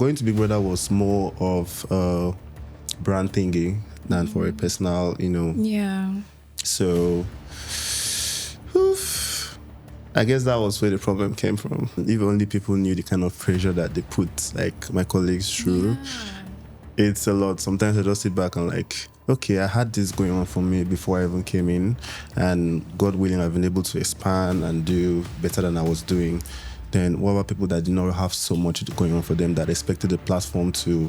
going to Big Brother was more of a brand thingy than for a personal, Yeah. So, I guess that was where the problem came from. If only people knew the kind of pressure that they put, like, my colleagues through. Yeah. It's a lot. Sometimes I just sit back and like, okay, I had this going on for me before I even came in, and God willing, I've been able to expand and do better than I was doing. Then what about people that did not have so much going on for them, that expected the platform to,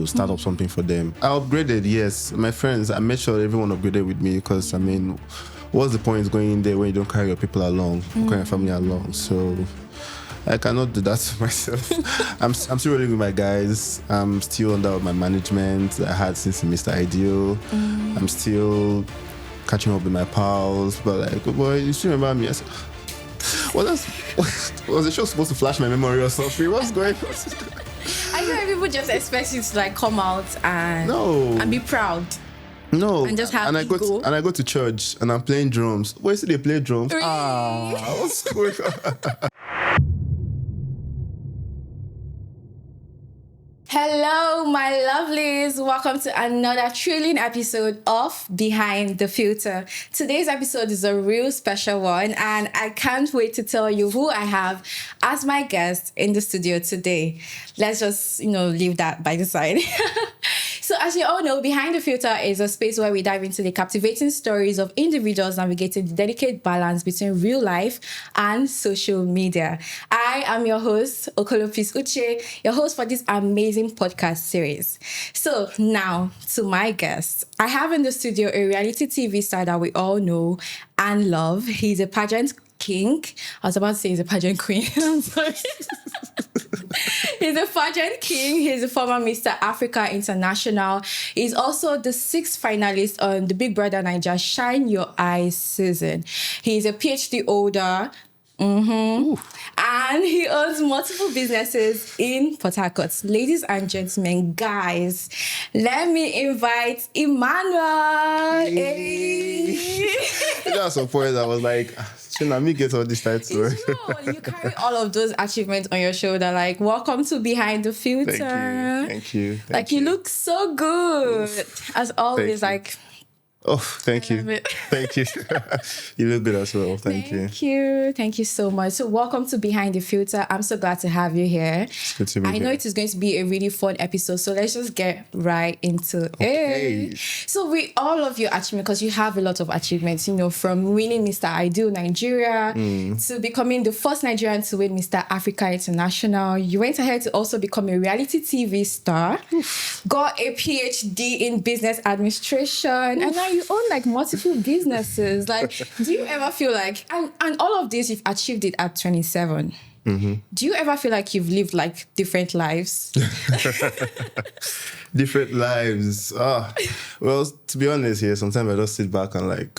start up something for them? I upgraded, yes. My friends, I made sure everyone upgraded with me, because, what's the point going in there when you don't carry your people along, carry your family along? So I cannot do that to myself. I'm still rolling with my guys. I'm still under my management I had since Mr. Ideal. I'm still catching up with my pals. But like, boy, you still remember me? I said, was the show supposed to flash my memory or something? What's going on? I know people just expect you to like come out and be proud. No, and just have and I go to church and I'm playing drums. Where do they play drums? Really? What's going on? Hello, my lovelies. Welcome to another thrilling episode of Behind the Filter. Today's episode is a real special one, and I can't wait to tell you who I have as my guest in the studio today. Let's just, leave that by the side. So as you all know, Behind the Filter is a space where we dive into the captivating stories of individuals navigating the delicate balance between real life and social media. I am your host, Okolopis Uche, your host for this amazing podcast series. So now to my guest. I have in the studio a reality TV star that we all know and love. He's a pageant king. I was about to say he's a pageant queen. I'm sorry. He's a pageant king. He's a former Mr. Africa International. He's also the 6th finalist on the Big Brother Naija Shine Your Eyes season. He's a PhD holder. And he owns multiple businesses in Port Harcourt. Ladies and gentlemen, guys, let me invite Emmanuel. Hey. At some point I was like, shouldn't me get all this titles? You carry all of those achievements on your shoulder. Like, welcome to Behind the Filter. Thank you. You look so good. As always, Oh, thank you. Thank you. You look good as well. Thank you. Thank you so much. So welcome to Behind the Filter. I'm so glad to have you here. It's good to be here. I know it is going to be a really fun episode, so let's just get right into it. So with all of your achievements, because you have a lot of achievements, from winning Mr. Ideal Nigeria to becoming the first Nigerian to win Mr. Africa International. You went ahead to also become a reality TV star, got a PhD in business administration, and now you own multiple businesses. Do you ever feel like, and all of this you've achieved it at 27. Do you ever feel like you've lived different lives? Different lives. Well, to be honest here, sometimes I just sit back and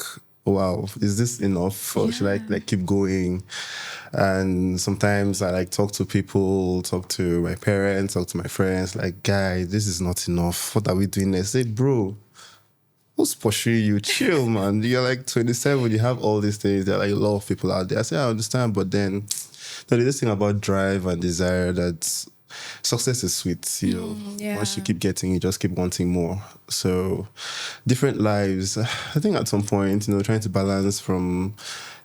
wow, is this enough? Or should I keep going? And sometimes I talk to people, talk to my parents, talk to my friends, guys, this is not enough. What are we doing next? I say, bro, who's pursuing you? Chill, man. You're 27, you have all these things. There are a lot of people out there. I say, I understand, but then there's this thing about drive and desire that success is sweet. Once you keep getting, you just keep wanting more. So different lives. I think at some point, trying to balance from,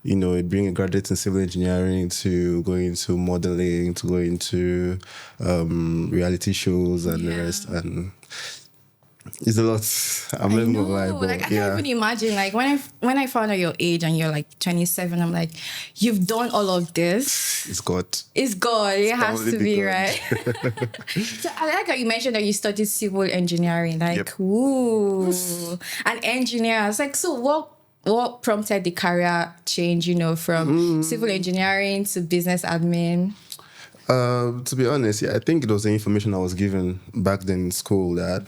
being a graduate in civil engineering to going into modeling, to going into reality shows and the rest. And it's a lot. I'm not even gonna lie, but I can't even imagine. When I found out your age and you're 27, I'm like, you've done all of this. It's God. It's God. It has to be, right? So I like how you mentioned that you studied civil engineering. Ooh, an engineer. I was so what prompted the career change? From civil engineering to business admin. To be honest, I think it was the information I was given back then in school that,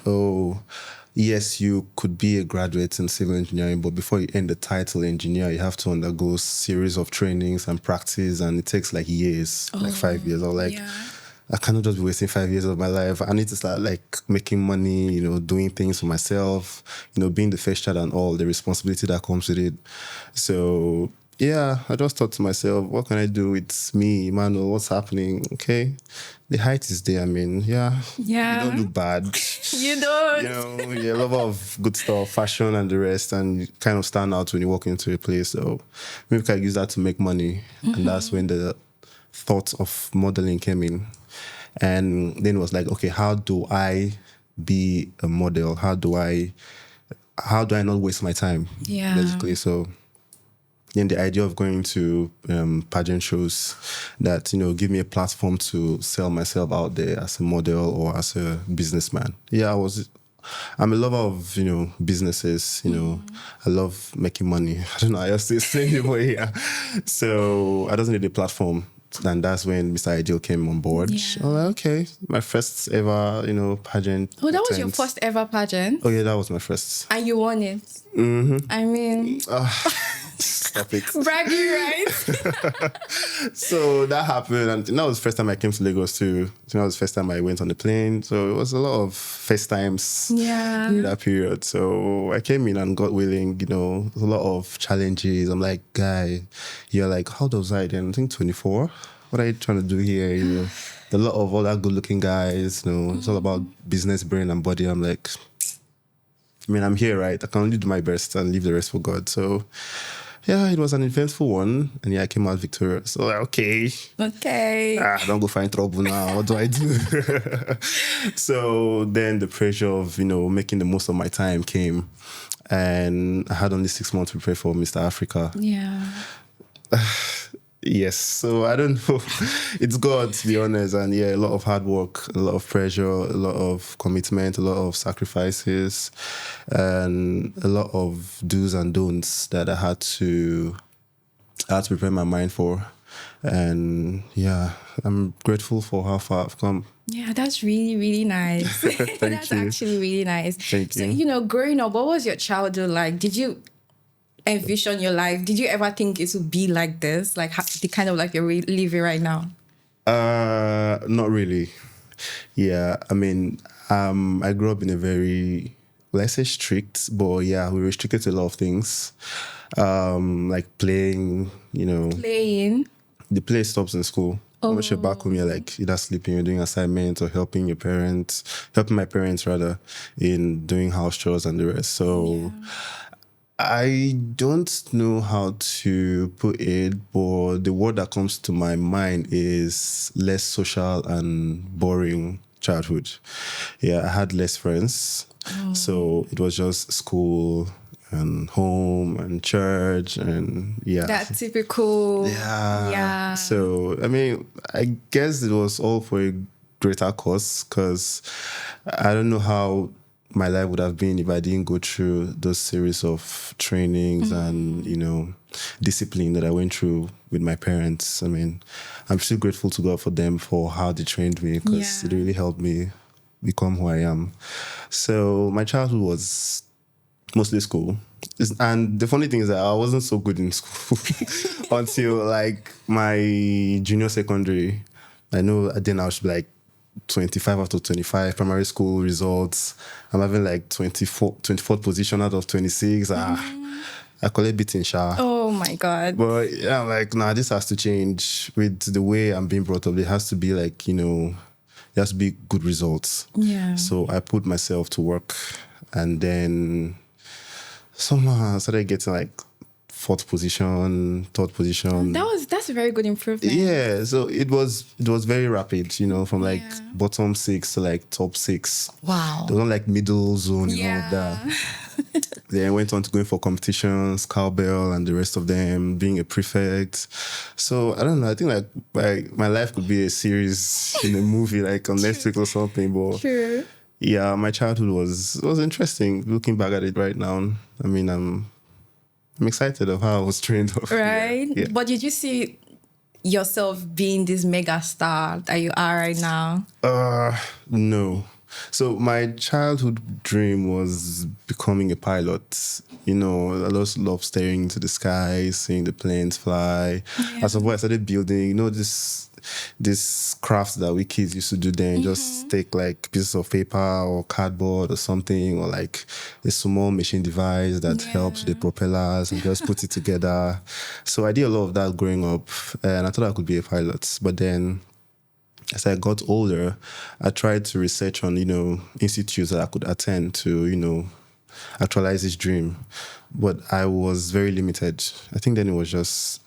yes, you could be a graduate in civil engineering, but before you earn the title engineer, you have to undergo a series of trainings and practice, and it takes years, 5 years. I was I cannot just be wasting 5 years of my life. I need to start making money, doing things for myself, being the first child and all the responsibility that comes with it. So yeah, I just thought to myself, what can I do with me, Emmanuel? What's happening? Okay. The height is there. I mean, yeah. Yeah. You don't look bad. You don't. You know, you're a lot of good stuff, fashion and the rest, and you kind of stand out when you walk into a place. So maybe I can use that to make money. And that's when the thought of modeling came in. And then it was like, okay, how do I be a model? How do I not waste my time? Yeah. Basically. So then the idea of going to pageant shows that, give me a platform to sell myself out there as a model or as a businessman. Yeah, I'm a lover of, businesses, I love making money. I don't know, I just say same way here. So I just need a platform. And that's when Mr. Ideal came on board. Yeah. I was like, okay, my first ever, pageant. Oh, that was your first ever pageant? Oh, yeah, that was my first. And you won it? Mm-hmm. I mean... Stop it. Bragging, right? So that happened. And that was the first time I came to Lagos too. That was the first time I went on the plane. So it was a lot of FaceTimes during that period. So I came in and got willing, a lot of challenges. I'm like, guy, you're like, how does I then? I think 24. What are you trying to do here? A lot of all that good looking guys, it's all about business, brain and body. I'm like, I'm here, right? I can only do my best and leave the rest for God. So yeah, it was an eventful one. And yeah, I came out victorious. So okay. Don't go find trouble now. What do I do? So then the pressure of, making the most of my time came. And I had only 6 months to prepare for Mr. Africa. Yeah. Yes. So I don't know. It's God, to be honest. And yeah, a lot of hard work, a lot of pressure, a lot of commitment, a lot of sacrifices, and a lot of do's and don'ts that I had to prepare my mind for. And yeah, I'm grateful for how far I've come. Yeah, that's really, really nice. That's actually really nice. Thank you. So, growing up, what was your childhood like? Did you envision your life? Did you ever think it would be like this? Like the kind of life you're living right now? Not really. Yeah, I grew up in a very, let's say strict, but yeah, we restricted to a lot of things. Like playing, Playing? The play stops in school. Once you're back home, you're like either sleeping, you're doing assignments or helping my parents rather, in doing house chores and the rest. So I don't know how to put it, but the word that comes to my mind is less social and boring childhood. Yeah, I had less friends. So it was just school and home and church and yeah. That typical. Yeah. So, I guess it was all for a greater cause, because I don't know how my life would have been if I didn't go through those series of trainings and, discipline that I went through with my parents. I'm still grateful to God for them, for how they trained me, because it really helped me become who I am. So my childhood was mostly school. And the funny thing is that I wasn't so good in school until like my junior secondary. I know then I was like 25 out of 25 primary school results. I'm having like 24th position out of 26. I call it beating sha. Oh my God. But yeah, I'm like, nah, this has to change. With the way I'm being brought up, it has to be like, it has to be good results. Yeah. So I put myself to work, and then somehow I started getting like 4th position, 3rd position. That's a very good improvement. Yeah, so it was very rapid, from like bottom 6 to like top 6. Wow. There wasn't like middle zone and all of that. Then I went on to going for competitions, cowbell and the rest of them, being a prefect. So I don't know, I think like my life could be a series in a movie, like on Netflix or something. But True. Yeah, my childhood was interesting. Looking back at it right now, I'm excited of how I was trained up. Right? Yeah. But did you see yourself being this mega star that you are right now? No. So my childhood dream was becoming a pilot. I just love staring into the sky, seeing the planes fly. As a boy, I started building, this this crafts that we kids used to do then. Just take like pieces of paper or cardboard or something, or like a small machine device that helps the propellers, and just put it together. So I did a lot of that growing up, and I thought I could be a pilot. But then as I got older, I tried to research on, institutes that I could attend to, actualize this dream. But I was very limited. I think then it was just,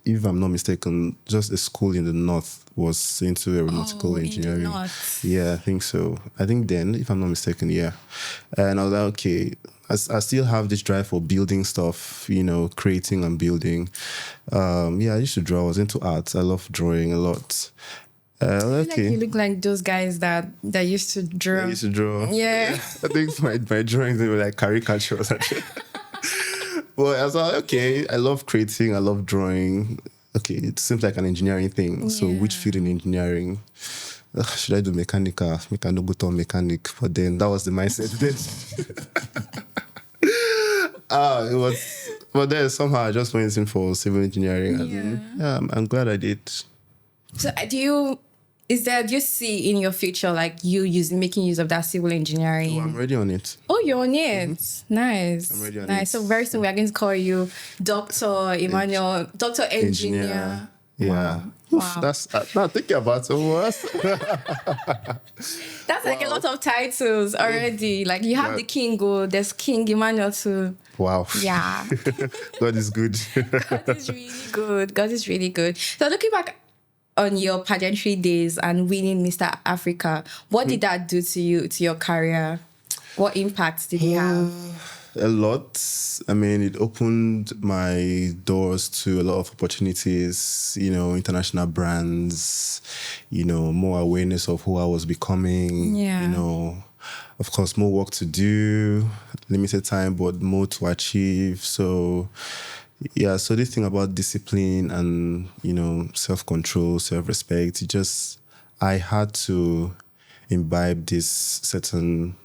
if I'm not mistaken, just a school in the north was into aeronautical engineering. In the north. Yeah, I think so. I think then, if I'm not mistaken, yeah. And I was like, okay, I still have this drive for building stuff, creating and building. I used to draw. I was into art. I love drawing a lot. I feel like you look like those guys that used to draw. I used to draw. Yeah. I think my drawings, they were like caricatures. Well, I was like, okay, I love creating, I love drawing. Okay, it seems like an engineering thing. So which field in engineering? Should I do mechanical? Make I no go to mechanic. But then that was the mindset then. It was, but then somehow I just went in for civil engineering. And I'm glad I did. So do you see in your future like you making use of that civil engineering? Oh, I'm already on it. Oh, you're on it. Nice. I'm already on nice. it. So very soon we are going to call you Dr. Emmanuel, Dr. Engineer. Yeah. Wow. That's not thinking about it. That's like a lot of titles already. Like you have the King, there's King Emmanuel too. Wow. Yeah. God is good. God is really good. God is really good. So looking back on your pageantry days and winning Mr. Africa, what did that do to you, to your career? What impacts did it have? A lot. I mean, it opened my doors to a lot of opportunities, international brands, more awareness of who I was becoming, of course, more work to do, limited time, but more to achieve. So, so this thing about discipline and, self-control, self-respect, I had to imbibe this certain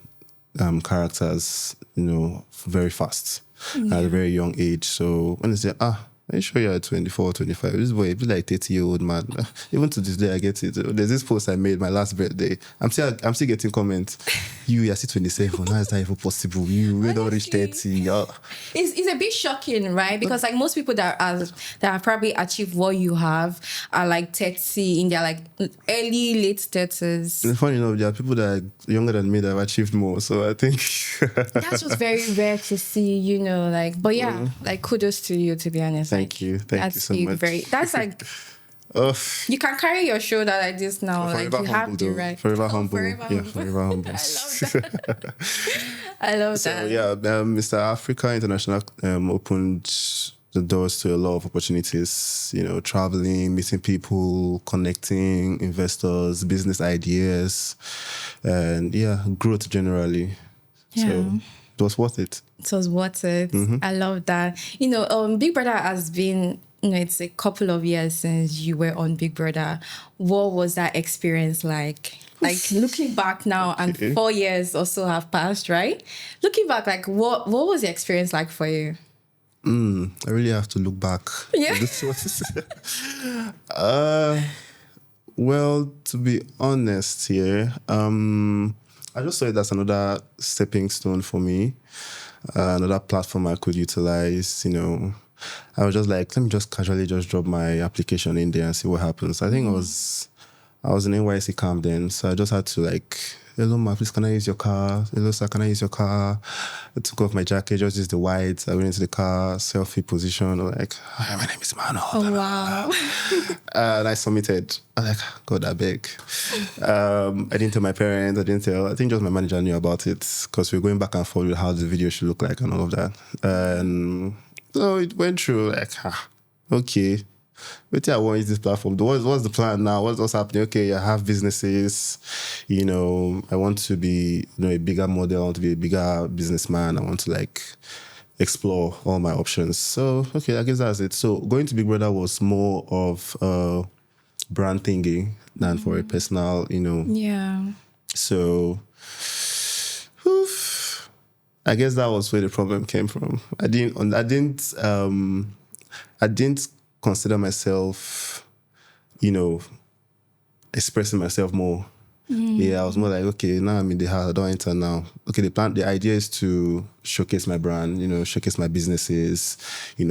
characters, very fast at a very young age. So when they say, are you sure you're 24 or 25? This boy be like 30-year-old man. Even to this day, I get it. There's this post I made my last birthday. I'm still getting comments. You're still 27. How is that even possible? We don't reach 30. Yeah. It's a bit shocking, right? Because like most people that have probably achieved what you have are like 30 in their like early late 30s. And funny enough, there are people that are younger than me that have achieved more. So I think that's just very rare to see, but yeah, like kudos to you, to be honest. Thank you. Thank you so much. That's like you can carry your shoulder like this now. Like you have the right. Forever humble. Forever humble. I love that. So Mr. Africa International opened the doors to a lot of opportunities, traveling, meeting people, connecting, investors, business ideas, and growth generally. Yeah. So it was worth it. It was worth it. I love that. Big Brother has been, it's a couple of years since you were on Big Brother. What was that experience like? Like looking back now, and 4 years or so have passed, right? Looking back, like what was the experience like for you? I really have to look back. Yeah. Well, to be honest here, I just saw it as another stepping stone for me, another platform I could utilize. I was just like, let me just casually just drop my application in there and see what happens. I think I was in NYC camp then, so I just had to like, hello ma, please can I use your car? Hello sir, can I use your car? I took off my jacket, just used the whites. I went into the car, selfie position. I'm like, hi, my name is Emmanuel. Oh wow. And I submitted. I'm like, God, I beg. I didn't tell my parents. I think just my manager knew about it because we were going back and forth with how the video should look like and all of that. And so it went through like, okay. But I want to use this platform. What's the plan now? What's happening? Okay, I have businesses. I want to be a bigger model. I want to be a bigger businessman. I want to like explore all my options. So, okay, I guess that's it. So going to Big Brother was more of a brand thingy than for a personal, Yeah. So, I guess that was where the problem came from. I didn't consider myself, expressing myself more. Yeah, I was more like, okay, now I'm in the house, I don't enter now. Okay, the idea is to showcase my brand, showcase my businesses,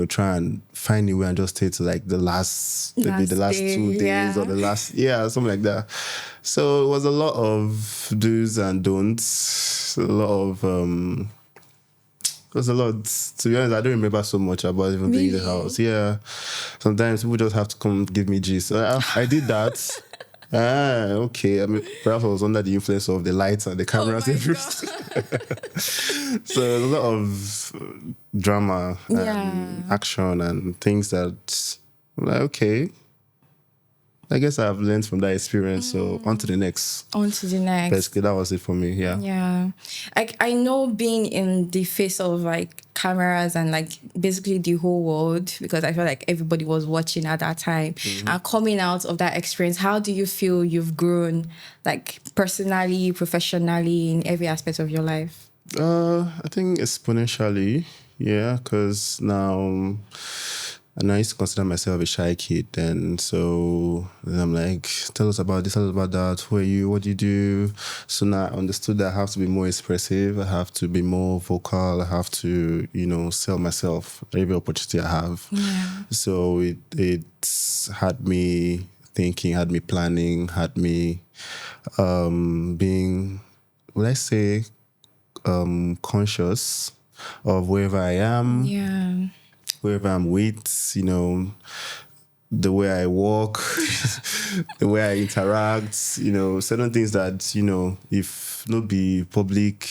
try and find a way and just stay to like maybe the last day, 2 days or the last, something like that. So it was a lot of do's and don'ts, a lot of, it was a lot. To be honest, I don't remember so much about even being in the house. Yeah. Sometimes people just have to come give me gist. So I did that. Okay. I mean, perhaps I was under the influence of the lights and the cameras. So a lot of drama and action and things that I'm like, okay, I guess I've learned from that experience. So on to the next. Basically, that was it for me. Yeah. Yeah. I know being in the face of like cameras and like basically the whole world, because I feel like everybody was watching at that time, and coming out of that experience, how do you feel you've grown like personally, professionally, in every aspect of your life? I think exponentially. Yeah. Because now, and I used to consider myself a shy kid then. So then I'm like, tell us about this, tell us about that. Who are you? What do you do? So now I understood that I have to be more expressive. I have to be more vocal. I have to, sell myself every opportunity I have. Yeah. So it had me thinking, had me planning, had me being, would I say, conscious of wherever I am. Yeah. Wherever I'm with, the way I walk, the way I interact, certain things that, if not be public,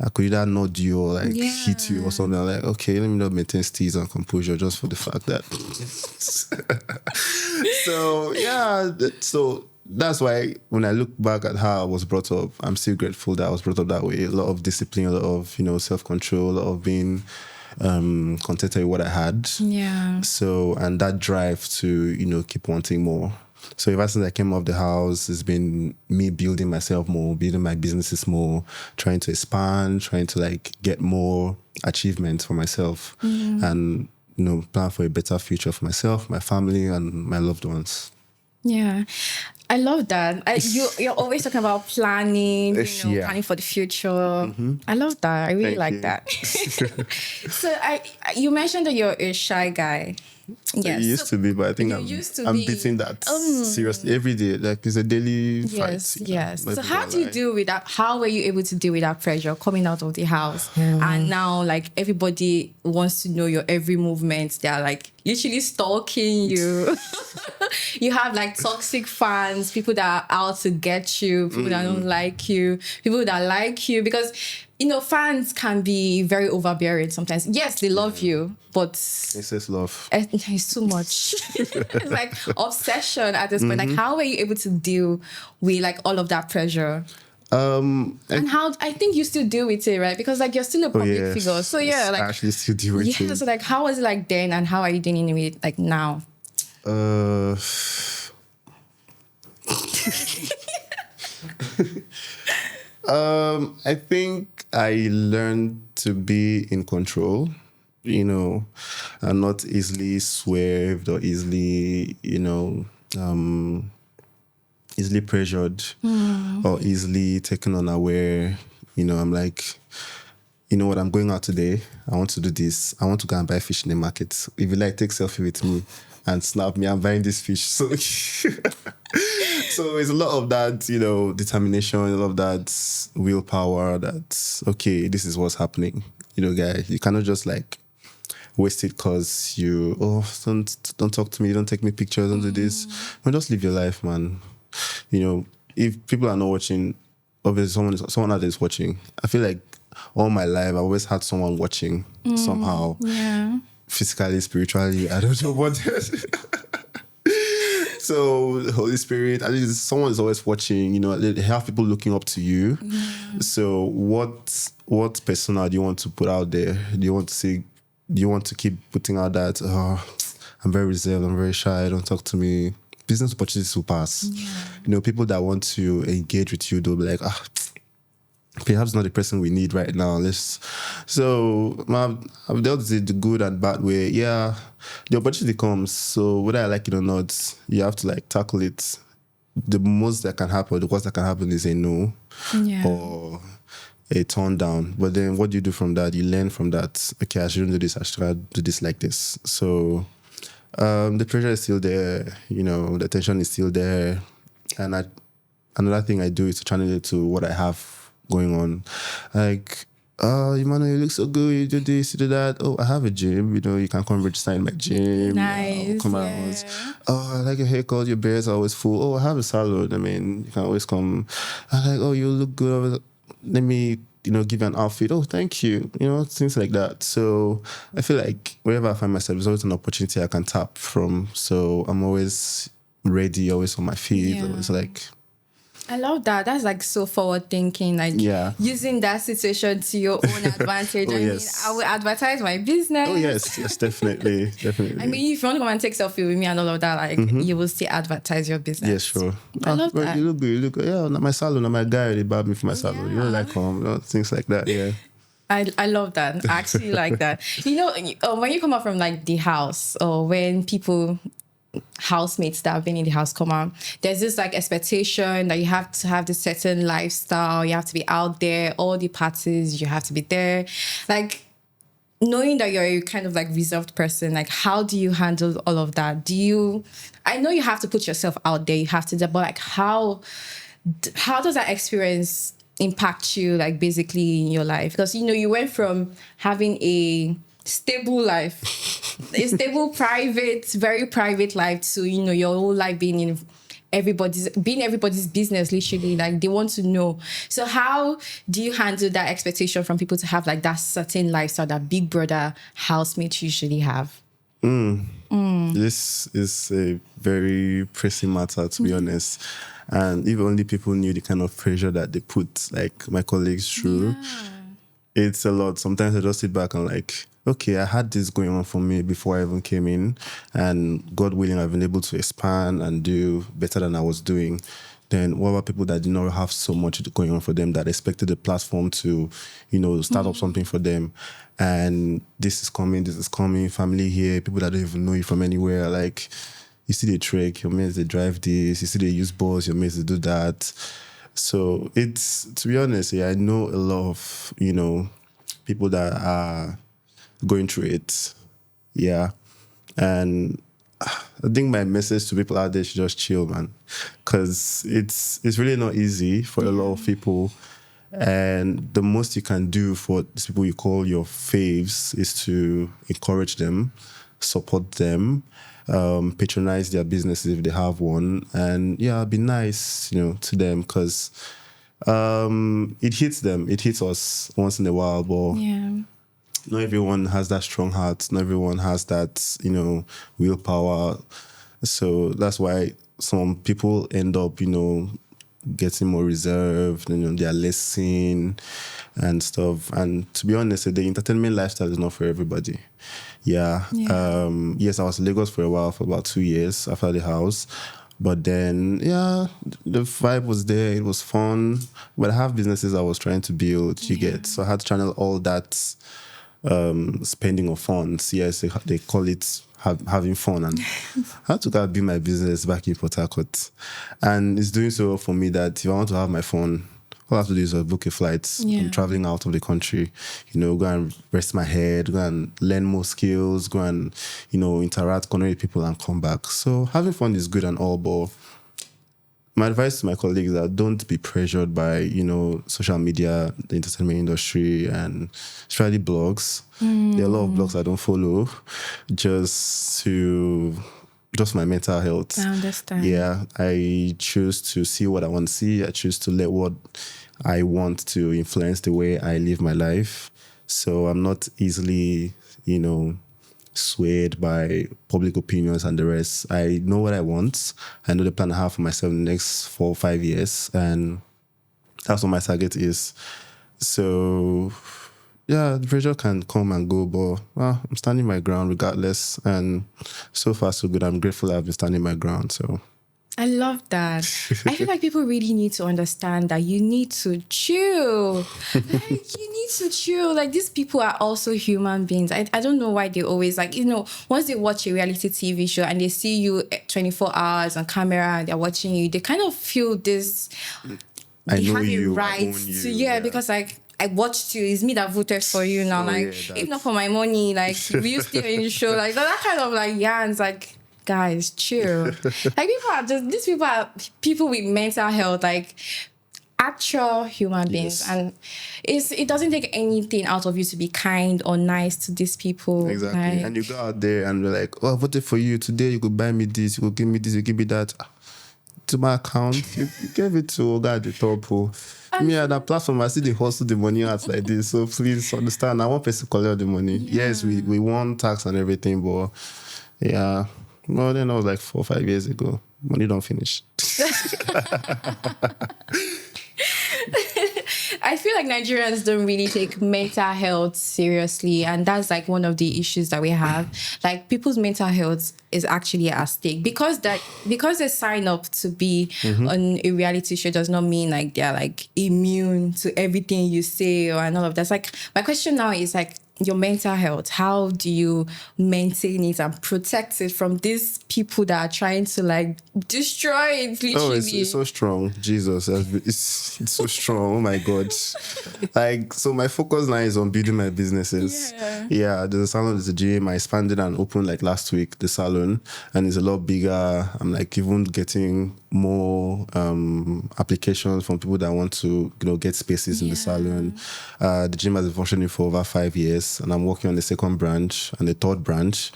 I could either nod you or like hit you or something. I'm like, okay, let me not maintain steeze and composure just for the fact that. So that's why when I look back at how I was brought up, I'm still grateful that I was brought up that way. A lot of discipline, a lot of, self-control, a lot of being contented with what I had. Yeah. So, and that drive to, keep wanting more. So ever since I came out of the house, it's been me building myself more, building my businesses more, trying to expand, trying to like get more achievements for myself and, plan for a better future for myself, my family and my loved ones. Yeah. I love that. You're always talking about planning, planning for the future. I love that. I really like that. So you mentioned that you're a shy guy. Yes. You used to be, but I think I'm beating that seriously every day. Like it's a daily fight. Yes. So how do you deal with that? How were you able to deal with that pressure coming out of the house? And now like everybody wants to know your every movement. They're like literally stalking you. You have like toxic fans, people that are out to get you, people that don't like you, people that like you, because fans can be very overbearing sometimes. Yes, they love you, but it's love. It's too much. It's like obsession at this point. Like, how were you able to deal with like all of that pressure? And how I think you still deal with it, right? Because like you're still a public figure. So like I actually still deal with it. So like how was it like then and how are you dealing with it like now? I think I learned to be in control, and not easily swerved or easily, easily pressured or easily taken unaware. I'm like, what, I'm going out today. I want to do this. I want to go and buy fish in the market. If you like, take selfie with me and snap me. I'm buying this fish. So, so it's a lot of that, determination, a lot of that willpower that, okay, this is what's happening. Guys, you cannot just like waste it because don't talk to me, don't take me pictures, don't do this. Man, just live your life, man. If people are not watching, obviously someone out there is watching. I feel like all my life I always had someone watching somehow. Yeah. Physically, spiritually, I don't know what. So the Holy Spirit, at least someone is always watching. They have people looking up to you. So what persona do you want to put out there? Do you want to say? Do you want to keep putting out that? I'm very reserved. I'm very shy. Don't talk to me. Business opportunities will pass. People that want to engage with you, they'll be like, perhaps not the person we need right now. I've dealt with it the good and bad way. Yeah, the opportunity comes. So whether I like it or not, you have to like tackle it. The most that can happen, the worst that can happen is a no or a turn down. But then what do you do from that? You learn from that. Okay, I shouldn't do this. I should do this like this. So the pressure is still there. The tension is still there. And another thing I do is to channel it to what I have going on. Like, Emmanuel, you look so good. You do this, you do that. Oh, I have a gym. You can come register in my gym. Nice. Come out. Oh, I like your haircut. Your beards are always full. Oh, I have a salon. I mean, you can always come. I'm like, oh, you look good. Let me, give you an outfit. Oh, thank you. Things like that. So I feel like wherever I find myself, there's always an opportunity I can tap from. So I'm always ready, always on my feet. Always like... I love that. That's like so forward thinking, like using that situation to your own advantage. I will advertise my business. Oh yes, definitely. I mean, if you want to come and take selfie with me and all of that, like you will still advertise your business. Yes, sure. I love that. You look good. You look good. Yeah, not my salon, not my guy. They bought me for my salon. Things like that. Yeah. I love that. I actually like that. When you come out from like the house or when people... housemates that have been in the house come out, there's this like expectation that you have to have this certain lifestyle, you have to be out there, all the parties, you have to be there. Like, knowing that you're a kind of like reserved person, like how do you handle all of that? I know you have to put yourself out there, you have to, but like how does that experience impact you, like basically in your life? Because you went from having a stable life, a stable very private life, to your whole life being everybody's business, literally. Like, they want to know. So how do you handle that expectation from people to have like that certain lifestyle that Big Brother housemates usually have? This is a very pressing matter, to be honest. And if only people knew the kind of pressure that they put like my colleagues through, it's a lot. Sometimes I just sit back and like, okay, I had this going on for me before I even came in, and God willing, I've been able to expand and do better than I was doing. Then what about people that did not have so much going on for them, that expected the platform to, start up something for them? And this is coming, family here, people that don't even know you from anywhere. Like, you see they trek, your mates, they drive this, you see they use bus, your mates, they do that. So it's, to be honest, I know a lot of, people that are going through it. Yeah. And I think my message to people out there should just chill, man. Because it's really not easy for a lot of people. And the most you can do for these people you call your faves is to encourage them, support them, patronize their businesses if they have one. And be nice, to them, because it hits them. It hits us once in a while, but not everyone has that strong heart. Not everyone has that, willpower. So that's why some people end up, getting more reserved, they're less seen and stuff. And to be honest, the entertainment lifestyle is not for everybody. Yes, I was in Lagos for a while, for about 2 years after the house. But then, the vibe was there. It was fun. But I have businesses I was trying to build, you get. So I had to channel all that spending of funds. Yes, they call it having fun. And I had to go build my business back in Port Harcourt. And it's doing so for me that if I want to have my fun, all I have to do is book a flight. I'm traveling out of the country, go and rest my head, go and learn more skills, go and, interact, connect with people and come back. So having fun is good and all, but my advice to my colleagues is that don't be pressured by, social media, the entertainment industry, and especially blogs. There are a lot of blogs I don't follow just my mental health. I understand. Yeah, I choose to see what I want to see. I choose to let what I want to influence the way I live my life. So I'm not easily, swayed by public opinions and the rest. I know what I want. I know the plan I have for myself in the next 4 or 5 years, and that's what my target is. So, the pressure can come and go, but I'm standing my ground regardless. And so far, so good. I'm grateful I've been standing my ground. So, I love that. I feel like people really need to understand that you need to chill. Like, you need to chill. Like, these people are also human beings. I don't know why they always, like, once they watch a reality TV show and they see you 24 hours on camera and they're watching you, they kind of feel this, I they know have you, a right I own you, to, yeah, because, like, I watched you. It's me that voted for you now. Like, if not for my money, like, will you still in the show? Like, that kind of, like, yarns, like, guys, chill. Like, these people are people with mental health, like actual human beings. And it doesn't take anything out of you to be kind or nice to these people. Exactly. Like, And you go out there and be like, oh, I voted for you. Today you could buy me this, you could give me this, you give me that. To my account, you gave it to Oga at the top. Me at that platform, I see the hustle the money out like this. So please understand, I want person to collect the money. Yeah. Yes, we want tax and everything, but yeah. Well, then I was like 4 or 5 years ago. Money don't finish. I feel like Nigerians don't really take mental health seriously, and that's like one of the issues that we have. Like, people's mental health is actually at stake because they sign up to be on a reality show does not mean like they're like immune to everything you say and all of that. It's like, my question now is like, your mental health, how do you maintain it and protect it from these people that are trying to like destroy it literally? Oh, it's so strong. Jesus, it's so strong. Oh my God. Like, so my focus now is on building my businesses. Yeah, there's a salon, there's a gym. I expanded and opened like last week, the salon, and it's a lot bigger. I'm like even getting more applications from people that want to, get spaces in the salon. The gym has been functioning for over 5 years, and I'm working on the second branch and the third branch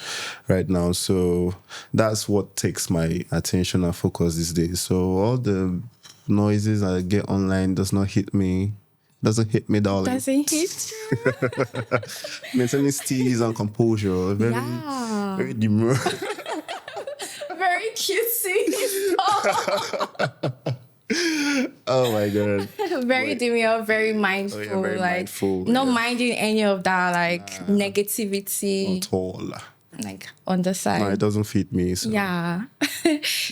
right now. So that's what takes my attention and focus these days. So all the noises I get online doesn't hit me, darling. Doesn't hit you? Maintaining steeze and composure. Very demure. Very cutesy. Oh my God. Very demure, very mindful. Very mindful. Not minding any of that negativity. At all. Like on the side. No, it doesn't fit me. So. Yeah.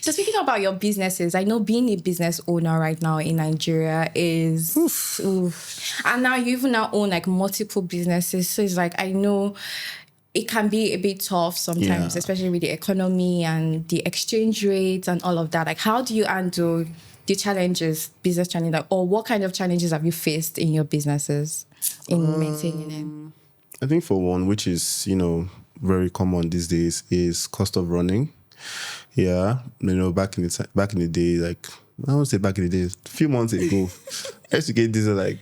So speaking about your businesses, I know being a business owner right now in Nigeria is oof. And now you even now own like multiple businesses. So it's like, I know it can be a bit tough sometimes, especially with the economy and the exchange rates and all of that. Like, how do you handle the business challenges, or what kind of challenges have you faced in your businesses in maintaining it? I think for one, which is, very common these days, is cost of running. Yeah. Back in the day, like, I won't say back in the day, a few months ago, I used to get these like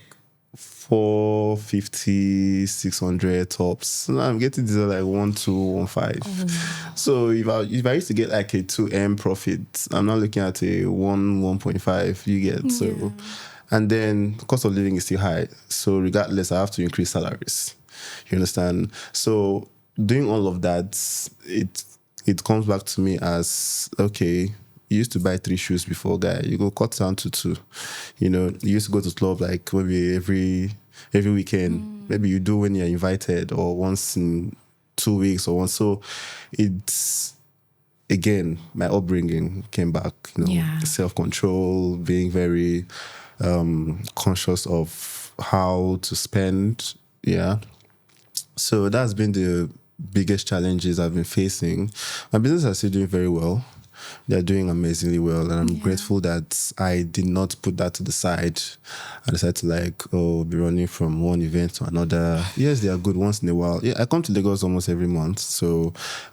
450, 600 tops. So now I'm getting these like 1215. So if I used to get like a 2M profit, I'm now looking at a 1.5 you get. So, and then cost of living is still high. So regardless, I have to increase salaries. You understand? So doing all of that, it comes back to me as, okay, you used to buy 3 shoes before, guy. You go cut down to 2. You used to go to club like maybe every weekend. Maybe you do when you're invited, or once in 2 weeks or once. So it's, again, my upbringing came back, self-control, being very conscious of how to spend. Yeah. So that's been the biggest challenges I've been facing. My business is still doing very well. They're doing amazingly well, and I'm grateful that I did not put that to the side. I decided to be running from one event to another. Yes, they are good once in a while. Yeah, I come to Lagos almost every month,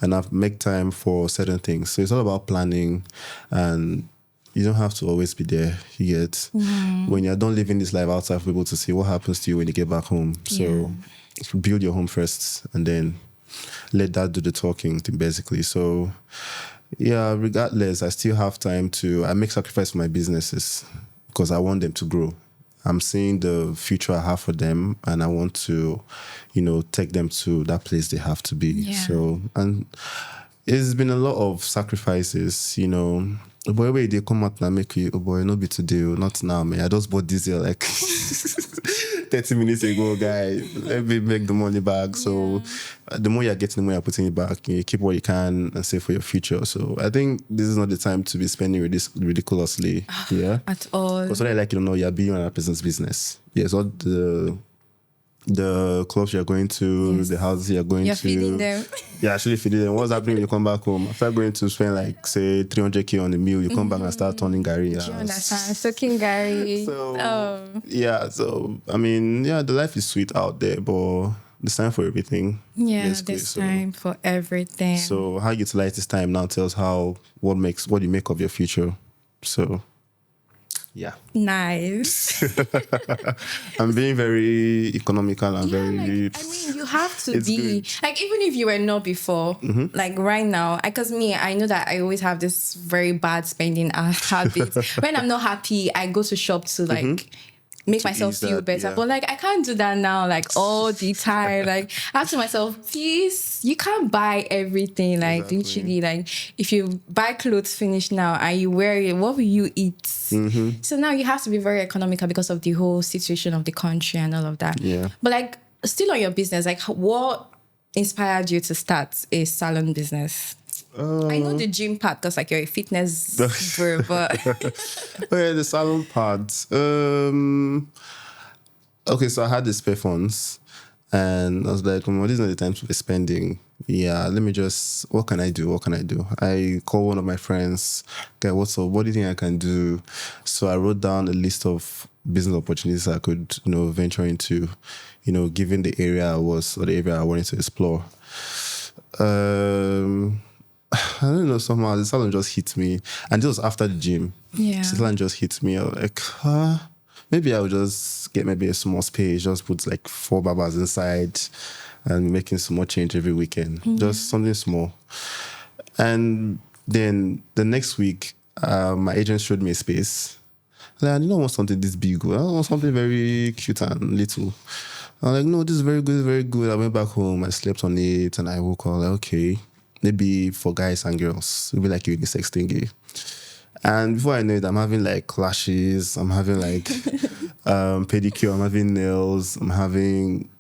and I've make time for certain things. So it's all about planning, and you don't have to always be there. You get when you're done living this life outside for people to see what happens to you when you get back home. So build your home first, and then let that do the talking, basically. So. Yeah, regardless, I still have time I make sacrifice for my businesses because I want them to grow. I'm seeing the future I have for them, and I want to, take them to that place they have to be. Yeah. So, and it's been a lot of sacrifices, boy, wait, they come out and make you, oh boy, no be today, not now, man. I just bought this here like 30 minutes ago, guy. Let me make the money back. So the more you're getting, the more you're putting it back. You keep what you can and save for your future. So I think this is not the time to be spending ridiculously. Yeah. At all. Because what I like, you're being a business. Yes, all the clubs you're going to, the houses you're going You're to. feeding them. You're actually feeding them. What's happening when you come back home? After going to spend like, say, 300K on a meal, you come back and start turning Gary. Do you understand? Soaking Gary. So, I mean, the life is sweet out there, but there's time for everything. Yeah, basically. there's time for everything. So how you utilize this time now tells what you make of your future. So, yeah. Nice. I'm being very economical and very... you have to be. Good. Like, even if you were not before, like right now, because I know that I always have this very bad spending habit. When I'm not happy, I go to shop to like... make myself feel better. But like, I can't do that now, like all the time. Like, asking myself, please, you can't buy everything. Like, literally, like, if you buy clothes finished now and you wear it, what will you eat? So now you have to be very economical because of the whole situation of the country and all of that. Yeah. But like, still on your business, like, what inspired you to start a salon business? I know the gym part because like you're a fitness bro, but the salon part. Okay, so I had the spare funds and I was like, this is not the time to be spending. Yeah, let me just, what can I do? I called one of my friends, okay, what's up? What do you think I can do? So I wrote down a list of business opportunities I could, venture into, given the area I wanted to explore. I don't know, somehow the salon just hit me. And this was after the gym. Yeah. The salon just hit me. I was like, maybe I would just get maybe a small space, just put like 4 barbers inside and making some more change every weekend. Just something small. And then the next week, my agent showed me a space. Like, I didn't want something this big. I want something very cute and little. I'm like, no, this is very good, very good. I went back home, I slept on it, and I woke up like, okay. Maybe for guys and girls, it'll be like a unisex thingy. And before I know it, I'm having like lashes, I'm having like pedicure, I'm having nails, I'm having,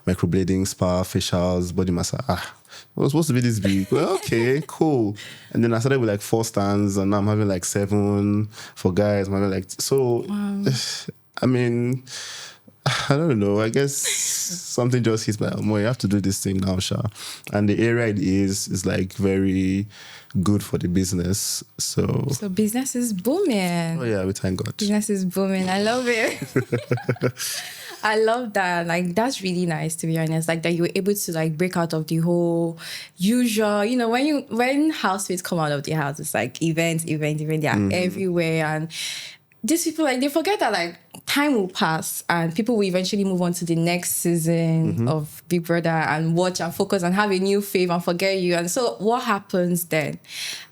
microblading, spa, facials, body massage. It was supposed to be this big. Well, okay, cool. And then I started with like 4 stands, and now I'm having like 7 for guys. I'm having like, so, wow. I mean, I don't know. I guess something just hits my you have to do this thing now, Sha. And the area it is like very good for the business. So business is booming. Oh yeah, we thank God. Business is booming. I love it. I love that. Like, that's really nice, to be honest. Like, that you were able to like break out of the whole usual, when housemates come out of the house, it's like events, they are everywhere. And these people, like, they forget that like time will pass and people will eventually move on to the next season of Big Brother and watch and focus and have a new fave and forget you. And so what happens then?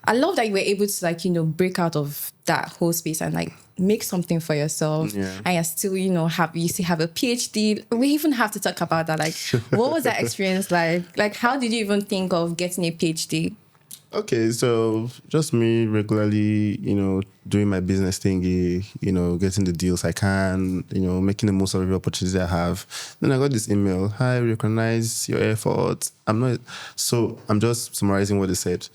I love that you were able to like, break out of that whole space and like make something for yourself. Yeah. And you still, you still have a PhD. We even have to talk about that. Like, what was that experience like? Like, how did you even think of getting a PhD? Okay, so just me regularly, doing my business thingy, getting the deals I can, making the most of every opportunity I have. Then I got this email, hi, recognize your effort. I'm just summarizing what they said.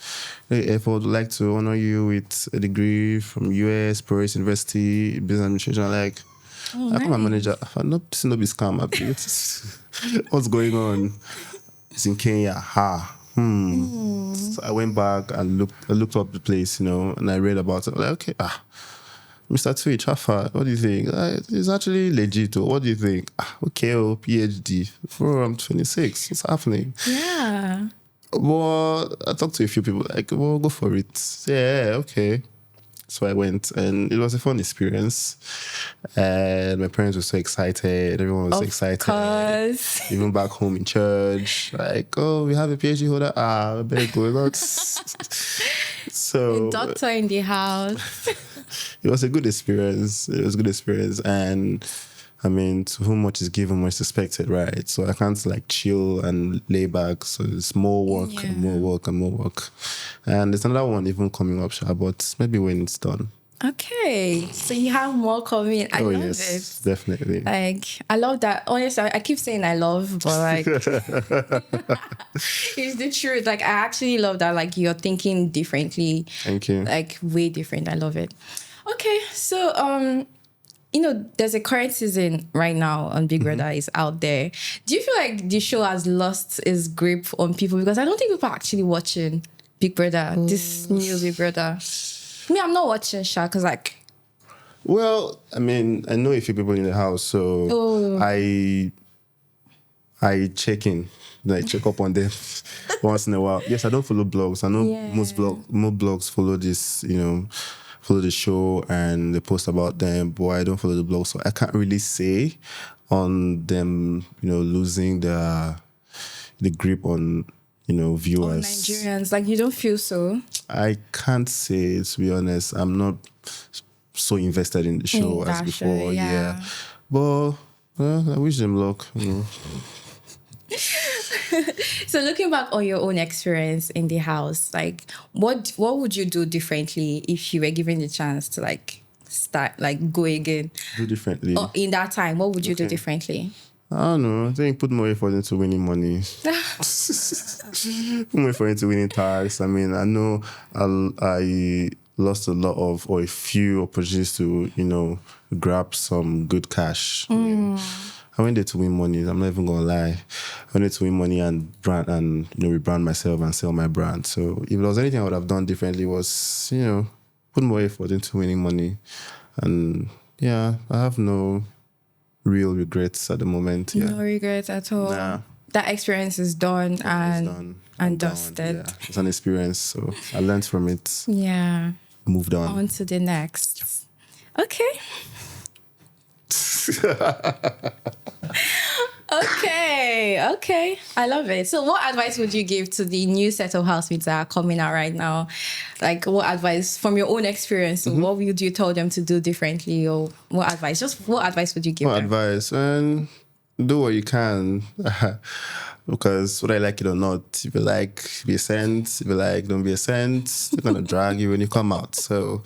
The effort would like to honor you with a degree from US, Paris University, Business Administration. Like, I call my manager, I'm not be scam, what's going on? It's in Kenya, So I went back and looked up the place, and I read about it. Like, okay, Mr. Twitch, how far? What do you think? It's actually legit. What do you think? Okay, PhD. I'm 26. What's happening? Yeah. Well, I talked to a few people, like, well, go for it. Yeah, okay. So I went, and it was a fun experience. And my parents were so excited. Everyone was excited. Course. Even back home in church, like, oh, we have a PhD holder. I better go. So a doctor in the house. It was a good experience. And I mean, to whom much is given, much is expected, right? So I can't like chill and lay back. So it's more work and more work and more work. And there's another one even coming up, but maybe when it's done. Okay, so you have more coming. I love yes, it. Definitely. Like, I love that. Honestly, I keep saying I love, but like, it's the truth. Like, I actually love that. Like, you're thinking differently. Thank you. Like, way different. I love it. Okay, so you know, there's a current season right now on Big Brother is out there. Do you feel like the show has lost its grip on people? Because I don't think people are actually watching Big Brother, this new Big Brother. Me, I'm not watching Sha because like. Well, I mean, I know a few people in the house, so I check in, like check up on them once in a while. Yes, I don't follow blogs. I know most blogs follow this, follow the show and they post about them, but I don't follow the blog, so I can't really say on them, losing the grip on, viewers. Nigerians, like you don't feel so? I can't say, to be honest. I'm not so invested in the show as before. Yeah. But I wish them luck. So looking back on your own experience in the house, like what would you do differently if you were given the chance to like start, like go again? Do differently? Or in that time, what would you do differently? I don't know. I think put more effort into winning money. Put more effort into winning tasks. I mean, I know I lost a lot of, or a few opportunities to, grab some good cash. I went there to win money. I'm not even gonna lie. I went there to win money and brand and rebrand myself and sell my brand. So if there was anything I would have done differently was, put more effort into winning money. And yeah, I have no real regrets at the moment. Yeah. No regrets at all. Nah. That experience is done and dusted. Yeah. It's an experience, so I learned from it. Yeah. Moved on. On to the next. Okay. Okay. I love it. So what advice would you give to the new set of housemates that are coming out right now? Like what advice from your own experience? What would you tell them to do differently, or what advice? Just what advice would you give them? Advice? Do what you can. Because whether I like it or not, if you like, be a saint. If you like, don't be a saint. They're going to drag you when you come out. So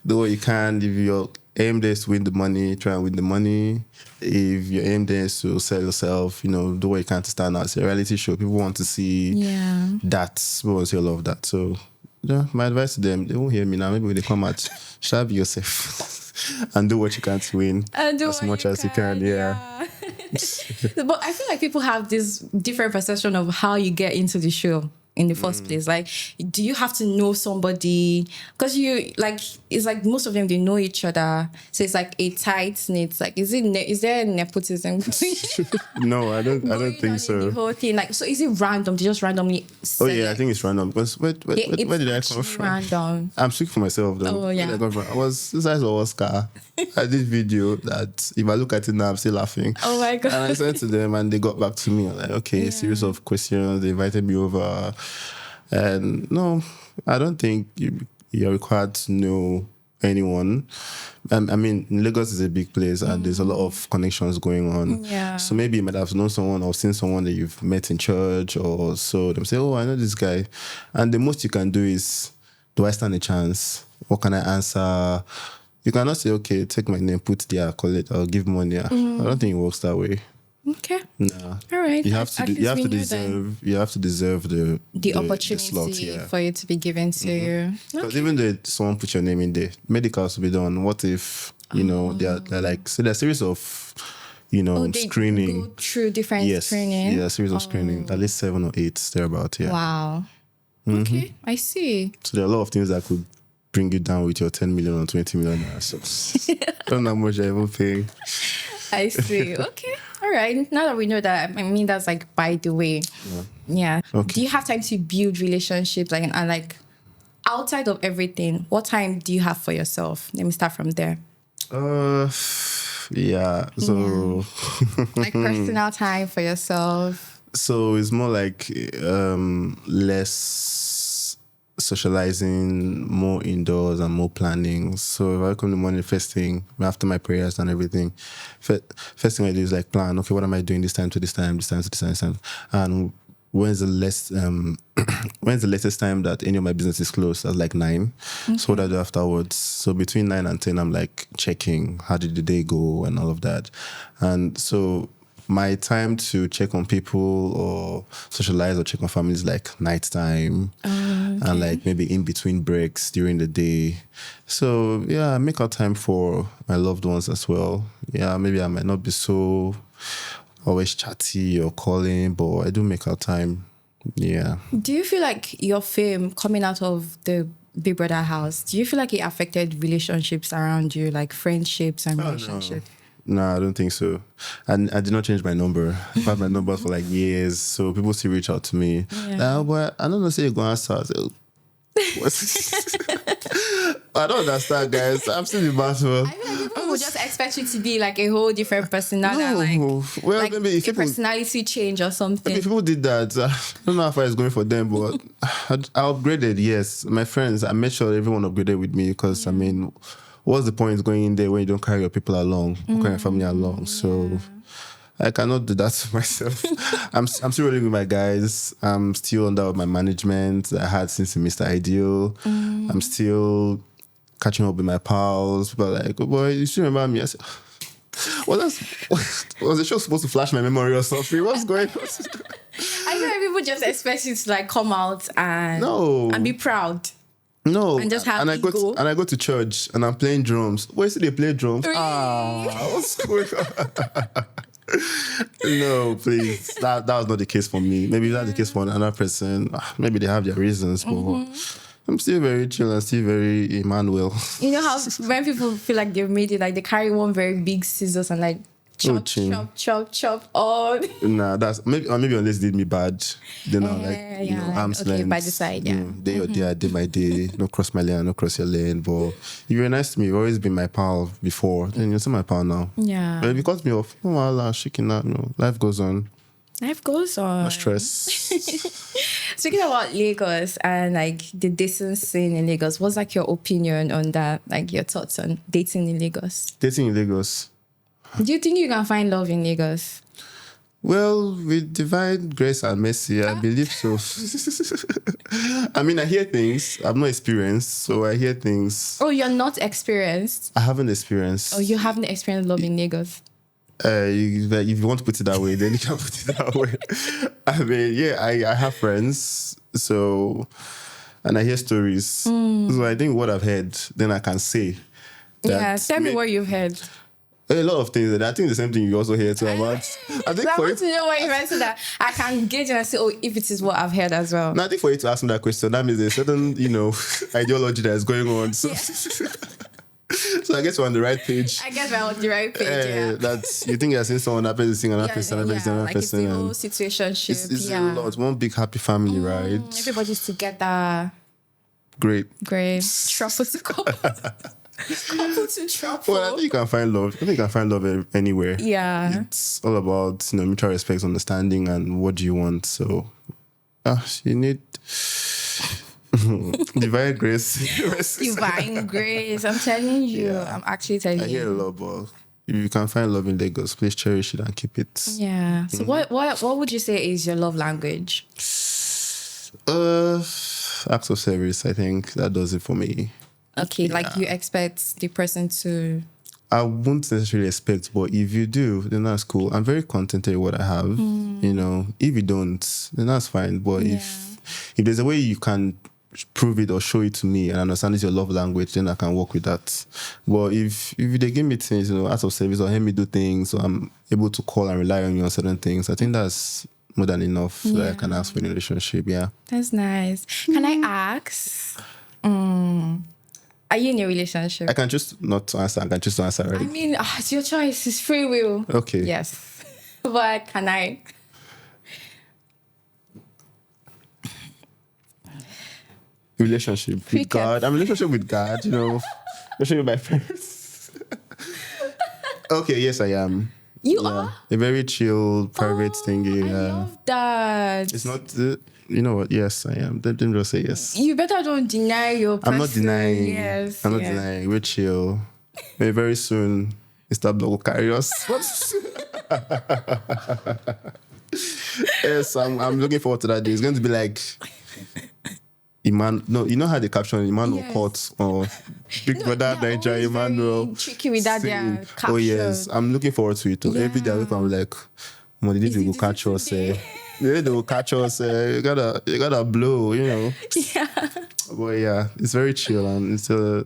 do what you can. If your aim there is to win the money, try and win the money. If your aim there is to sell yourself, do what you can to stand out. It's a reality show. People want to see that. People want to see all of that. So my advice to them, they won't hear me now. Maybe when they come out, be yourself and do what you can to win as much as you can. Yeah. But I feel like people have this different perception of how you get into the show in the first place. Like, do you have to know somebody? Because it's like most of them, they know each other. So it's like a tight knit. Like, is there nepotism? No, I don't think so. The whole thing, like, so is it random? They just randomly select? Oh yeah, I think it's random. Because where did I come from? Random. I'm speaking for myself though. Oh yeah. Where did I come from? I was the size of Oscar. I did video that if I look at it now, I'm still laughing. Oh my god. And I sent to them and they got back to me. I'm like, okay, a series of questions. They invited me over. And no, I don't think you're required to know anyone. I mean, Lagos is a big place and there's a lot of connections going on. Yeah. So maybe you might have known someone or seen someone that you've met in church or so. They say, oh, I know this guy. And the most you can do is, do I stand a chance? What can I answer? You cannot say, okay, take my name, put there, call it, or give money. I don't think it works that way. Okay. Nah. All right. You have to deserve the opportunity slot, for you to be given to you. Because even though someone put your name in there, medicals will be done. What if they're like, so there's a series of screening. Go through different screening. Yeah, a series of screening. At least 7 or 8 thereabout. Yeah. Wow. Okay, I see. So there are a lot of things that could bring you down with your 10 million or 20 million. So I don't know how much I even paying. I see. Okay. All right. Now that we know that, I mean, that's like by the way. Yeah. Okay. Do you have time to build relationships and like outside of everything? What time do you have for yourself? Let me start from there. Yeah. So like personal time for yourself. So it's more like less. socializing, more indoors and more planning. So if I come in the morning, first thing, after my prayers and everything, first thing I do is like plan, okay, what am I doing this time to this time, this time to this time, this time? And when's the latest time that any of my business is closed? That's like 9. Okay. So what I do afterwards? So between 9 and 10, I'm like checking how did the day go and all of that. And so my time to check on people or socialize or check on family is like nighttime. Okay. And like maybe in between breaks during the day. So yeah, I make out time for my loved ones as well. Yeah, maybe I might not be so always chatty or calling, but I do make out time. Yeah. Do you feel like your fame coming out of the Big Brother house, do you feel like it affected relationships around you, like friendships and relationships? No, I don't think so. And I did not change my number. I've had my number for like years, so people still reach out to me. Yeah. But I don't know, say you go answer. I don't understand, guys. I'm still in battle. I feel like people would just expect you to be like a whole different person now. No. Well, like maybe if a personality change or something. If people did that, I don't know how far it's going for them, but I upgraded, yes. My friends, I made sure everyone upgraded with me because, I mean, what's the point going in there when you don't carry your people along, or carry your family along? So I cannot do that to myself. I'm still rolling with my guys. I'm still under my management that I had since Mr. Ideal. I'm still catching up with my pals. People are like, oh boy, you still remember me? I said, was the show supposed to flash my memory or something? What's going on? I feel like people just expect you to like come out and be proud. No, and just have I go to church and I'm playing drums. Where do they play drums? Really? What's going on? No, please. That was not the case for me. Maybe that's the case for another person. Maybe they have their reasons, but I'm still very chill and still very Emmanuel. You know how when people feel like they've made it, like they carry one very big scissors and like chop on. Nah, that's maybe unless they did me bad. Then I'm like, arm's length. By the side, Day or day, I did my day. No cross my lane, no cross your lane. But you were nice to me. You've always been my pal before. Then you're still my pal now. Yeah. But if you cut me off, shaking out, life goes on. Life goes on. No stress. Speaking about Lagos and like the dating scene in Lagos, what's like your opinion on that? Like your thoughts on dating in Lagos? Dating in Lagos. Do you think you can find love in Lagos? Well, with divine grace and mercy, I believe so. I mean, I hear things. I'm not experienced, so I hear things. Oh, you're not experienced? I haven't experienced. Oh, you haven't experienced love in Lagos? If you want to put it that way, then you can put it that way. I mean, I have friends, so, and I hear stories. So I think what I've heard, then I can say. Tell me what you've heard. A lot of things. And I think the same thing you also hear too about. I think I want to know what you meant, so that I can gauge and I say, oh, if it is what I've heard as well. No, I think for you to ask me that question, that means there's a certain, ideology that is going on. So, so I guess we're on the right page. I guess we're on the right page, That's, you think you're seeing someone, that person seeing another person, another person, another person. It's the whole situationship. It's a lot. One big happy family, right? Everybody's together. Great. Truffle to couple. Couple to truffle. Well, I think you can find love. I think you can find love anywhere. Yeah. It's all about, mutual respect, understanding, and what do you want. So, you need divine grace. Divine grace. I'm telling you. Yeah. I'm actually telling you. I hear a lot, but if you can find love in Lagos, please cherish it and keep it. Yeah. So what would you say is your love language? Acts of service. I think that does it for me. Okay, like you expect the person to... I won't necessarily expect, but if you do, then that's cool. I'm very contented with what I have. If you don't, then that's fine. But if there's a way you can prove it or show it to me and understand it's your love language, then I can work with that. But if they give me things, acts of service or help me do things, or I'm able to call and rely on you on certain things, I think that's more than enough that I can ask for in a relationship. Yeah. That's nice. Can I ask... Are you in a relationship? I can just not answer. I can just answer, right? I mean, it's your choice. It's free will. Okay. Yes. But can I? Relationship with God. I'm in a relationship with God, relationship with my parents. Okay, yes, I am. You are? A very chill, private thingy. I love that. It's not, you know what? Yes, I am. Don't just say yes. You better don't deny your person. I'm not denying. Yes. I'm not denying. We're chill. Maybe very soon, Mr. Blog will carry us. Yes, I'm looking forward to that day. It's going to be like, no, you know how they caption Emmanuel Court or Big Brother Naija, Emmanuel. Tricky with that, their caption. Oh, yes. I'm looking forward to it. Every day I'm like, well, they will catch us. They will catch us. You gotta blow, you know. Yeah. But yeah, it's very chill and it's a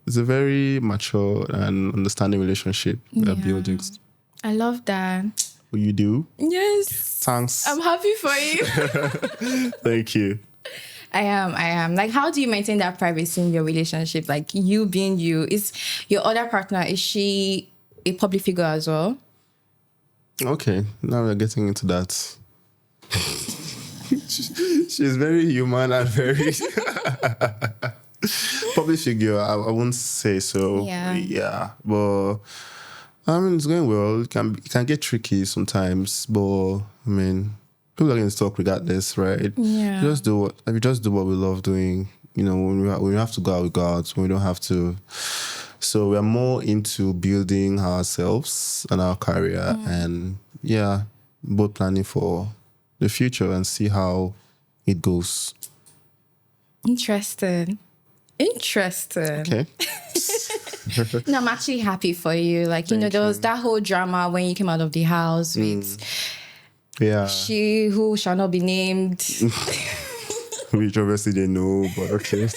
very mature and understanding relationship we're building. I love that. What you do? Yes. Thanks. I'm happy for you. Thank you. I am. Like, how do you maintain that privacy in your relationship? Like, you being you. Is your other partner, is she a public figure as well? Okay, now we're getting into that. She's very human and very public figure. I wouldn't say so. Yeah. But I mean, it's going well. It can get tricky sometimes, but I mean, people are going to talk regardless, right? Yeah. We just do what we love doing. You know, when we have to go out, we go out. When we don't have to. So we are more into building ourselves and our career, and both planning for the future and see how it goes. Interesting. Okay. No, I'm actually happy for you. Like, there was that whole drama when you came out of the house with she who shall not be named. Which obviously they know, but okay.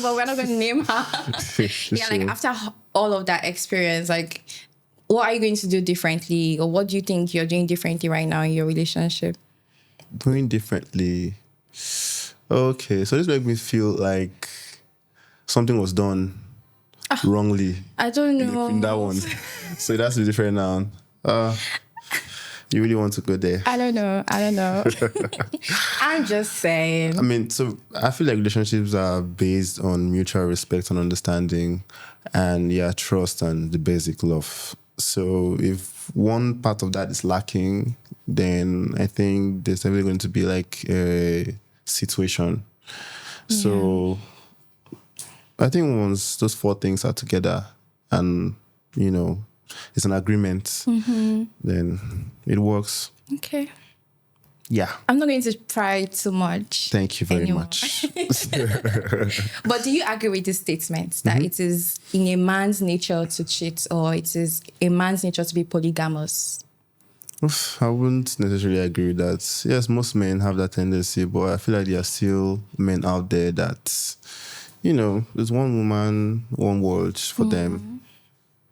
But we're not going to name her. Like, after all of that experience, like, what are you going to do differently? Or what do you think you're doing differently right now in your relationship? Doing differently. Okay, so this makes me feel like something was done wrongly. I don't know. In that one. So that's different now. You really want to go there? I don't know. I'm just saying. I mean, so I feel like relationships are based on mutual respect and understanding and trust and the basic love. So if one part of that is lacking, then I think there's definitely going to be like a situation. So I think once those four things are together and, it's an agreement, then it works. Okay. Yeah. I'm not going to pry too much. Thank you very much. But do you agree with this statement that it is in a man's nature to cheat or it is a man's nature to be polygamous? I wouldn't necessarily agree with that. Yes, most men have that tendency, but I feel like there are still men out there that, there's one woman, one world for them.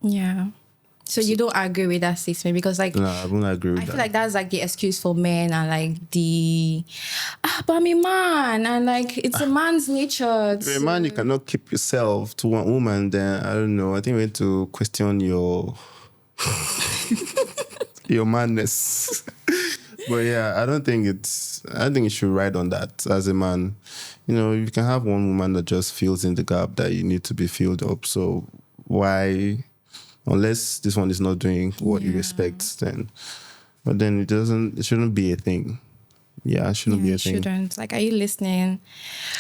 Yeah. So you don't agree with that statement because, like, no, I wouldn't agree with that. I feel like that's like the excuse for men and like but I'm a man and like it's a man's nature. If you're a man, you cannot keep yourself to one woman. Then I don't know. I think we need to question your your madness. But I don't think you should ride on that as a man. You can have one woman that just fills in the gap that you need to be filled up. So why? Unless this one is not doing what you expect, then it shouldn't be a thing. Yeah, it shouldn't be a thing. Shouldn't. Like, are you listening?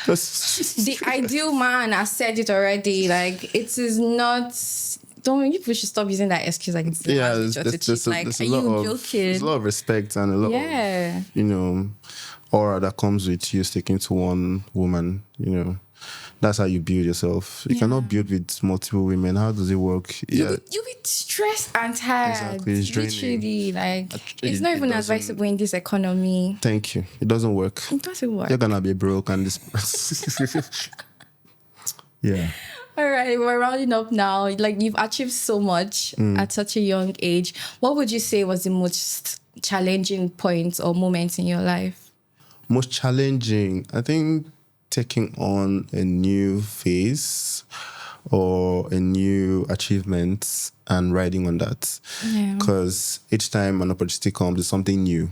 The ideal man has said it already. Like, it is not. Don't you should stop using that excuse like it's there's a lot of respect and a lot of aura that comes with you sticking to one woman. That's how you build yourself. You cannot build with multiple women. How does it work? You'll be stressed and tired. Exactly. It's draining. Literally, like, it's not even advisable in this economy. Thank you. It doesn't work. It doesn't work. You're gonna be broke and this. Yeah. All right, we're rounding up now. Like, you've achieved so much at such a young age. What would you say was the most challenging point or moment in your life? Most challenging, I think, taking on a new phase or a new achievement and riding on that. Because each time an opportunity comes, it's something new.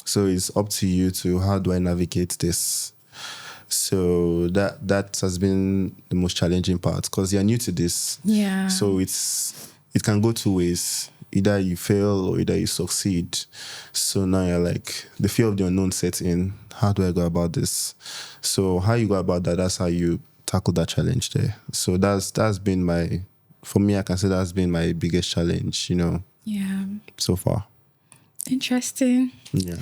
So it's up to you to, how do I navigate this? So that has been the most challenging part because you're new to this. Yeah. So it can go two ways. either you fail or either you succeed. So now you're like, the fear of the unknown sets in. How do I go about this? So how you go about that, that's how you tackle that challenge there. So that's been for me, I can say that's been my biggest challenge, Yeah. so far. Interesting. Yeah.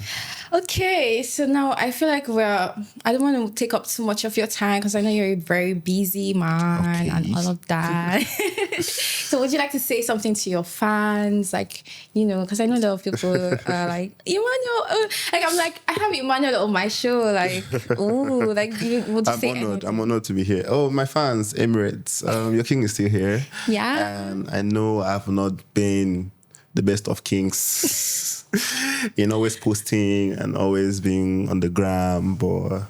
Okay, so now I feel like I don't want to take up too much of your time because I know you're a very busy man and all of that. So would you like to say something to your fans? Like, because I know a lot of people are like, Emmanuel, I have Emmanuel on my show. Like, oh, like, would you say anything? I'm honored to be here. Oh, my fans, Emirates, your king is still here. Yeah. And I know I've not been the best of kings in always posting and always being on the gram, but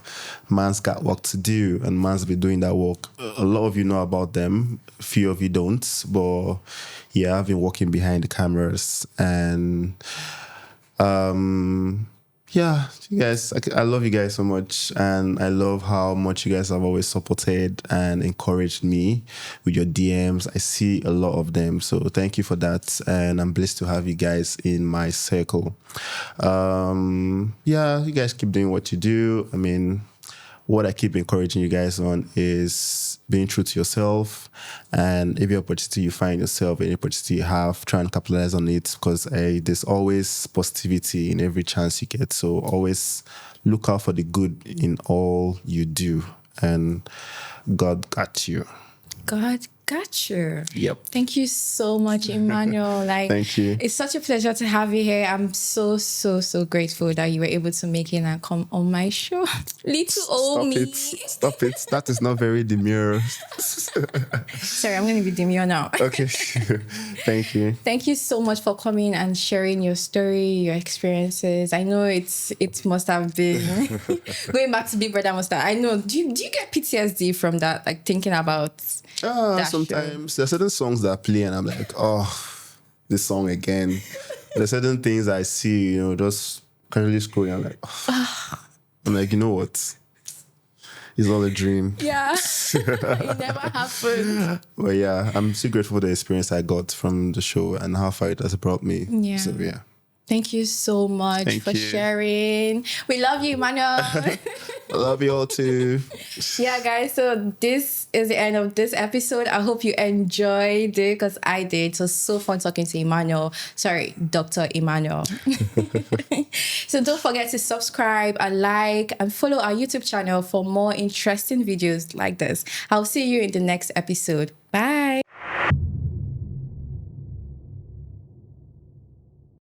man's got work to do and man's been doing that work. A lot of you know about them, few of you don't, but yeah, I've been working behind the cameras and yeah, you guys, I love you guys so much, and I love how much you guys have always supported and encouraged me with your DMs. I see a lot of them, so thank you for that, and I'm blessed to have you guys in my circle. Yeah, you guys keep doing what you do. I mean, what I keep encouraging you guys on is being true to yourself, and every opportunity you find yourself, any opportunity you have, try and capitalize on it, because there's always positivity in every chance you get. So always look out for the good in all you do, and God got you. God got you. Yep. Thank you so much, Emmanuel. Thank you. It's such a pleasure to have you here. I'm so grateful that you were able to make it and come on my show. Little old me. Stop it. That is not very demure. Sorry, I'm going to be demure now. Okay. Thank you. Thank you so much for coming and sharing your story, your experiences. I know it must have been going back to Big Brother must have. I know. Do you get PTSD from that? Like thinking about sometimes there's certain songs that play and I'm like, oh, this song again. There's certain things I see, just casually scrolling. I'm like, oh. I'm like, you know what? It's all a dream. Yeah. It never happened. But yeah, I'm so grateful for the experience I got from the show and how far it has brought me. Yeah. So yeah. Thank you so much for sharing. We love you, Emmanuel. I love you all too. Yeah, guys. So this is the end of this episode. I hope you enjoyed it because I did. It was so fun talking to Emmanuel. Sorry, Dr. Emmanuel. So don't forget to subscribe and like and follow our YouTube channel for more interesting videos like this. I'll see you in the next episode. Bye.